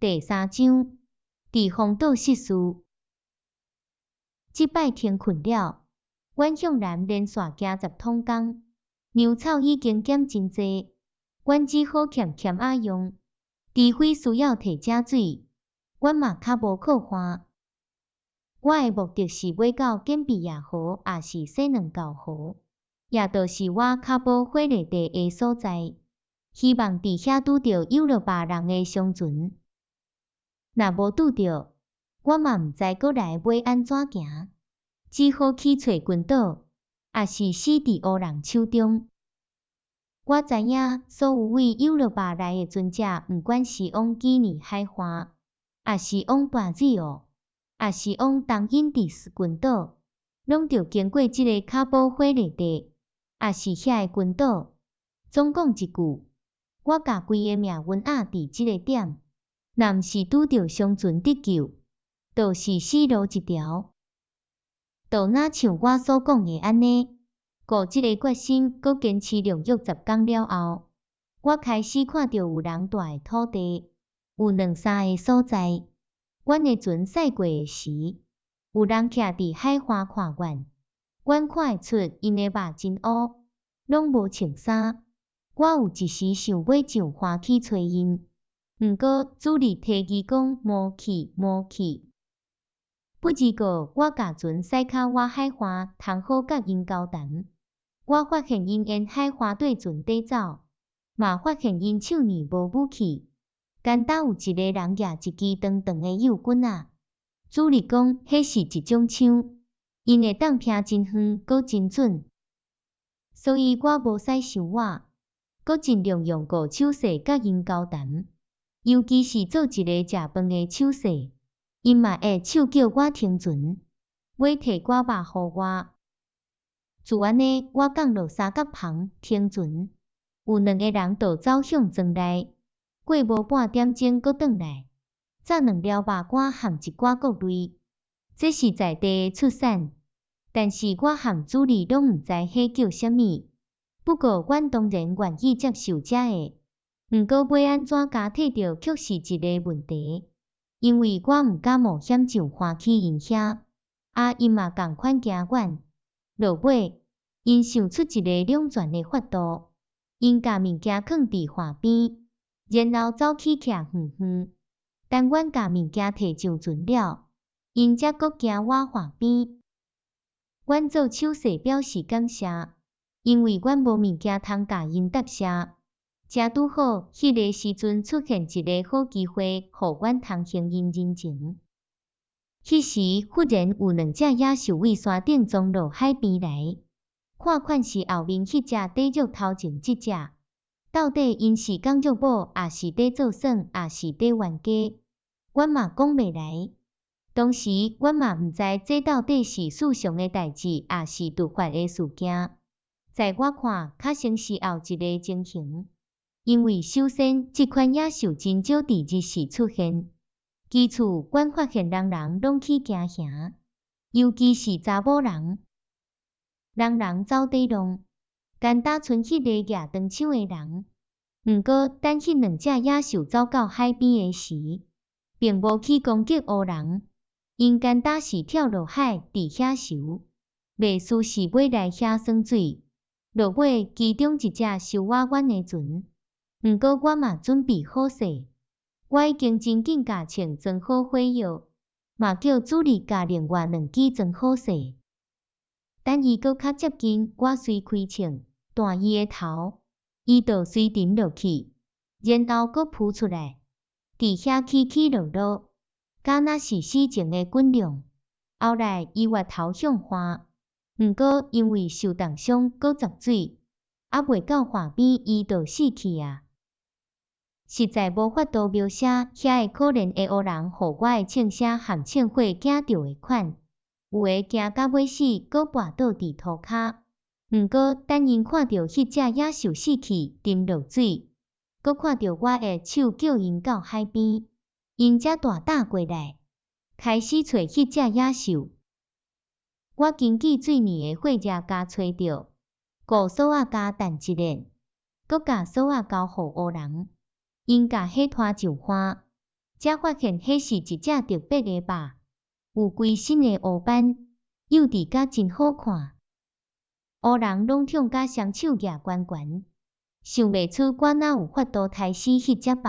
第3章，伫荒岛失事。即摆天困了，阮向南连续行10桶工，粮草已经减真济，阮只好欠仔用。除非需要摕遮水，阮嘛较无靠岸。我的目的是买到建碧野河，也是洗两沟河，也就是我较无火力地的所在。希望伫遐拄着有落巴人的商船。若无拄着，我嘛毋知搁来要安怎行，只好去找群岛，也是死伫乌人手中。我知影所有位有落巴来的船只，毋管是往基尼海岸，也是往巴日奥，也是往东印第斯群岛，拢着经过即个较无火力地，也是遐的群岛。总讲一句，我甲规个命运压伫即个点，若毋是拄着商船得救，就是死路一条。就若像我所讲的安尼。顾即个决心，搁坚持连续10天了后，我开始看到有人住的土地，有2-3个所在。阮的船驶过的时，有人徛伫海岸看阮。阮看会出因的肉真乌，拢无穿衫。我有一时想要上花去找因，毋过主力提议讲无去。不过我甲船驶到外海岸，通好甲因交谈。我发现因沿海岸对船底走，嘛发现因手里无武器，简单有一个人举一支长长的幼棍仔。主力讲，迄是一种枪，因会当劈真远，搁真准。所以我无使想我，搁尽量用顾手势甲因交谈，尤其是做一个食饭的手势，因嘛会手叫我停船，要摕我肉互我。自安尼，我降落三角旁停船，有2个人就走向庄内，过无半点钟搁转来，载2条肉干含一寡穀类。这是在地的出产，但是我含主理拢毋知迄叫啥物。不过阮当然愿意接受遮个，毋过要安怎加替着却是一个问题，因为我毋敢冒险上花去因遐，因嘛共款惊阮。落尾，因想出一个两全的法度，因甲物件放伫岸边，然后走去徛远远。等阮甲物件摕上船了，因才搁行我岸边。阮做手势表示感谢，因为阮无物件通甲因答谢。正拄好，迄个时阵出现一个好机会，互阮通行因人情。迄时忽然有2只野兽为山顶撞落海边来，看款是后面迄只底肉头前即只，到底因是讲肉某，也是底做耍，也是底冤家，阮嘛讲袂来。当时阮嘛毋知这到底是事上的代志，也是突发的事件。在我看，较像是后一个情形，因为首先即款野兽真少伫日时出现。其次，阮发现人拢去行遐，尤其是查某人。人走底路，干焦剩迄个举长枪的人。毋过，等迄2只野兽走到海边的时，并无去攻击乌人，因干焦是跳落海伫遐游，袂输是要来遐耍水。落尾，其中一只收我阮的船，毋过我嘛准备好势。我已经真紧甲穿装好火药，嘛叫主力甲另外2支装好势。等伊搁较接近，我随开枪，弹伊的头，伊就随沉落去，然后搁浮出来，伫遐起落，敢若是死前的滚量。后来伊越头向岸，毋过因为受重伤，搁砸水，未到岸边，伊就死去啊。实在无法度描写遐个可怜的乌人，互我的庆声含庆火惊着的款。有的惊到尾死，搁跋倒伫涂骹。毋过等因看到迄只野兽死去，沉落水，搁看到我的手叫因到海边，因才大打过来，开始找迄只野兽。我经过水泥的火热甲找着，故锁仔甲弹一链，搁甲锁仔交互乌人。因甲迄拖上岸，才发现迄是一只特别的肉，有规身的乌斑，幼稚甲真好看。乌人拢痛甲双手举悬悬，想袂出我哪有法度杀死迄只肉。